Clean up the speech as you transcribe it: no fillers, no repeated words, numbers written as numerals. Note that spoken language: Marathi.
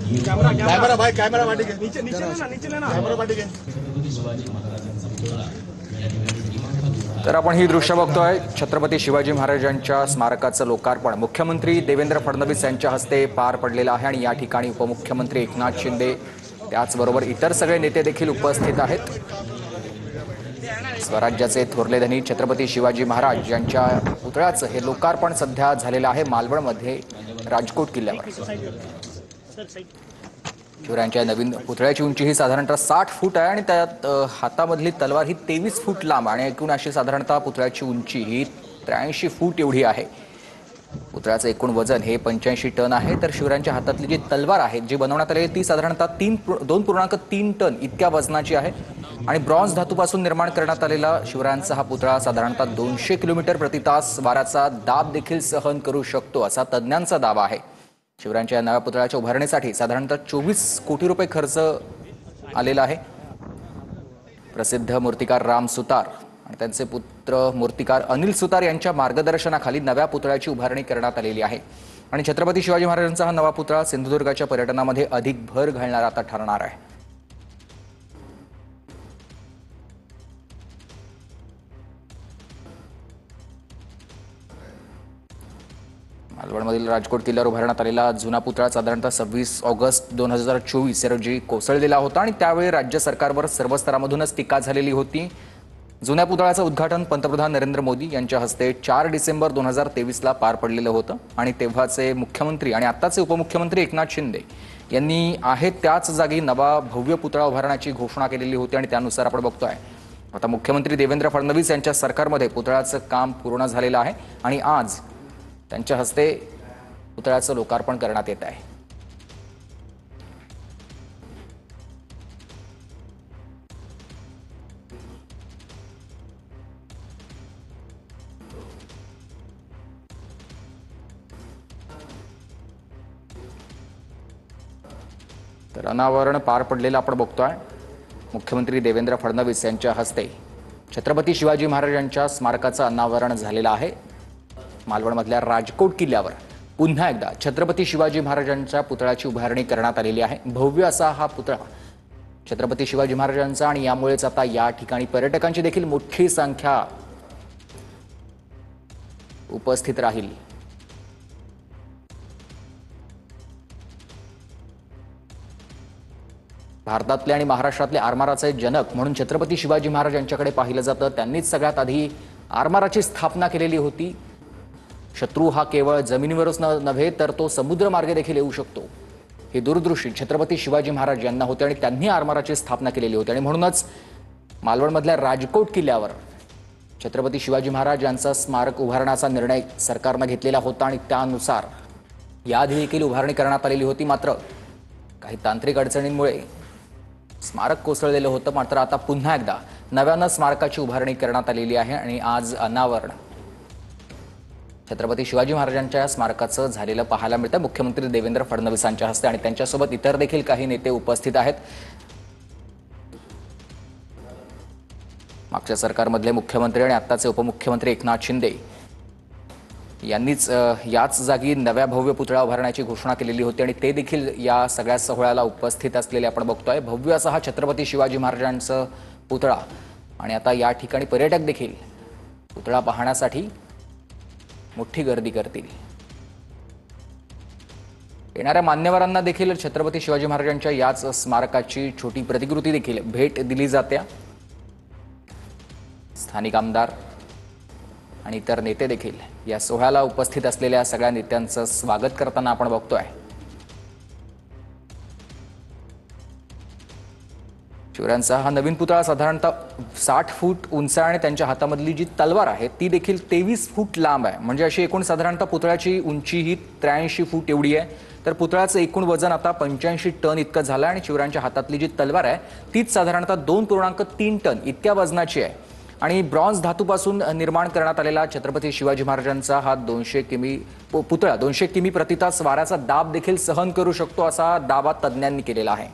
कैमरा भाई, कैमरा माटी के नीचे नीचे लेना कैमरा माटी के। तर आपण ही दृश्य बघतोय छत्रपती शिवाजी महाराजांच्या स्मारकाचं लोकार्पण मुख्यमंत्री देवेंद्र फडणवीस यांच्या हस्ते पार पडलेलं आहे आणि या ठिकाणी उपमुख्यमंत्री एकनाथ शिंदे त्याचबरोबर इतर सगळे नेते देखील उपस्थित आहेत। स्वराज्याचे थोरले धनी छत्रपती शिवाजी महाराज यांच्या पुतळ्याचं हे लोकार्पण सध्या झालेलं आहे मालवणमध्ये राजकोट किल्ल्यावर। शिवरायांच्या नवीन पुतळ्याची उंची ही साधारणतः 60 फूट आहे आणि त्यात हातामधली तलवार ही 23 फूट लांब आणि एकूण अशी साधारणतः पुतळ्याची उंची ही 83 फूट एवढी आहे। पुतळ्याचं एकूण वजन हे 85 टन आहे तर शिवरायांच्या हातातली जी तलवार आहे जी बनवण्यात आली ती साधारणतः 2.3 टन इतक्या वजनाची आहे आणि ब्रॉन्झ धातूपासून निर्माण करण्यात आलेला शिवरायांचा हा पुतळा साधारणतः 200 किलोमीटर प्रति तास वाऱ्याचा दाब देखील सहन करू शकतो असा तज्ञांचा दावा आहे। शिवरायांच्या नव्या पुतळ्याच्या उभारणीसाठी साधारणतः 24 कोटी रुपये खर्च आलेला आहे। प्रसिद्ध मूर्तिकार राम सुतार आणि त्यांचे पुत्र मूर्तिकार अनिल सुतार यांच्या मार्गदर्शनाखाली नव्या पुतळ्याची उभारणी करण्यात आलेली आहे आणि छत्रपती शिवाजी महाराजांचा हा नवा पुतळा सिंधुदुर्गाच्या पर्यटनामध्ये अधिक भर घालणारा आता ठरणार आहे। मालवणमधील राजकोट किल्ल्यावर उभारण्यात आलेला जुना पुतळा साधारणतः 26 ऑगस्ट 2024 रोजी कोसळलेला होता आणि त्यावेळी राज्य सरकारवर सर्व स्तरामधूनच टीका झालेली होती। जुन्या पुतळ्याचं उद्घाटन पंतप्रधान नरेंद्र मोदी यांच्या हस्ते 4 डिसेंबर 2023 ला पार पडलेलं होतं आणि तेव्हाचे मुख्यमंत्री आणि आत्ताचे उपमुख्यमंत्री एकनाथ शिंदे यांनी आहे त्याच जागी नवा भव्य पुतळा उभारण्याची घोषणा केलेली होती आणि त्यानुसार आपण बघतोय आता मुख्यमंत्री देवेंद्र फडणवीस यांच्या सरकारमध्ये पुतळ्याचं काम पूर्ण झालेलं आहे आणि आज त्यांच्या हस्ते पुतळ्याचं लोकार्पण करण्यात येत आहे। तर अनावरण पार पडलेलं आपण बघतोय मुख्यमंत्री देवेंद्र फडणवीस यांच्या हस्ते छत्रपती शिवाजी महाराजांच्या स्मारकाचं अनावरण झालेलं आहे। मालवणमधल्या राजकोट किल्ल्यावर पुन्हा एकदा छत्रपती शिवाजी महाराजांच्या पुतळ्याची उभारणी करण्यात आलेली आहे। भव्य असा हा पुतळा छत्रपती शिवाजी महाराजांचा आणि यामुळेच आता या ठिकाणी पर्यटकांची देखील मोठी संख्या उपस्थित राहील। भारतातले आणि महाराष्ट्रातले आरमाराचे जनक म्हणून छत्रपती शिवाजी महाराज यांच्याकडे पाहिलं जातं। त्यांनीच सगळ्यात आधी आरमाराची स्थापना केलेली होती। शत्रू हा केवळ जमिनीवरच नव्हे तर तो समुद्रमार्गे देखील येऊ शकतो ही दूरदृष्टी छत्रपती शिवाजी महाराज यांना होते आणि त्यांनी आरमाराची स्थापना केलेली होती आणि म्हणूनच मालवणमधल्या राजकोट किल्ल्यावर छत्रपती शिवाजी महाराज यांचा स्मारक उभारण्याचा निर्णय सरकारने घेतलेला होता आणि त्यानुसार याआधी देखील उभारणी करण्यात आलेली होती। मात्र काही तांत्रिक अडचणींमुळे स्मारक कोसळलेलं होतं। मात्र आता पुन्हा एकदा नव्यानं स्मारकाची उभारणी करण्यात आलेली आहे आणि आज अनावरण छत्रपती शिवाजी महाराजांच्या स्मारकाचं झालेलं पाहायला मिळतं मुख्यमंत्री देवेंद्र फडणवीसांच्या हस्ते आणि त्यांच्यासोबत इतर देखील काही नेते उपस्थित आहेत। मागच्या सरकारमधले मुख्यमंत्री आणि आत्ताचे उपमुख्यमंत्री एकनाथ शिंदे यांनीच याच जागी नव्या भव्य पुतळा उभारण्याची घोषणा केलेली होती आणि ते देखील या सगळ्या सोहळ्याला उपस्थित असलेले आपण बघतोय। भव्य असा हा छत्रपती शिवाजी महाराजांचा पुतळा आणि आता या ठिकाणी पर्यटक देखील पुतळा पाहण्यासाठी मोठी गर्दी करतील। येणाऱ्या मान्यवरांना देखील छत्रपती शिवाजी महाराजांच्या याच स्मारकाची छोटी प्रतिकृती देखील भेट दिली जाते। स्थानिक आमदार आणि इतर नेते देखील या सोहळ्याला उपस्थित असलेल्या सगळ्या नेत्यांचं स्वागत करताना आपण बघतोय। शिवरायांचा हा नवीन पुतळा साधारणतः 60 फूट उंच आणि त्यांच्या हातामधली जी तलवार आहे ती देखील 23 फूट लांब आहे म्हणजे अशी एकूण साधारणतः पुतळ्याची उंची ही 83 फूट एवढी आहे। तर पुतळ्याचं एकूण वजन आता 85 टन इतकं झालं आणि शिवरायांच्या हातातली जी तलवार आहे तीच साधारणतः 2.3 टन इतक्या वजनाची आहे आणि ब्रॉन्झ धातूपासून निर्माण करण्यात आलेला छत्रपती शिवाजी महाराजांचा हा 200 किमी पुतळा 200 किमी प्रति तास वाऱ्याचा दाब देखील सहन करू शकतो असा दावा तज्ञांनी केलेला आहे।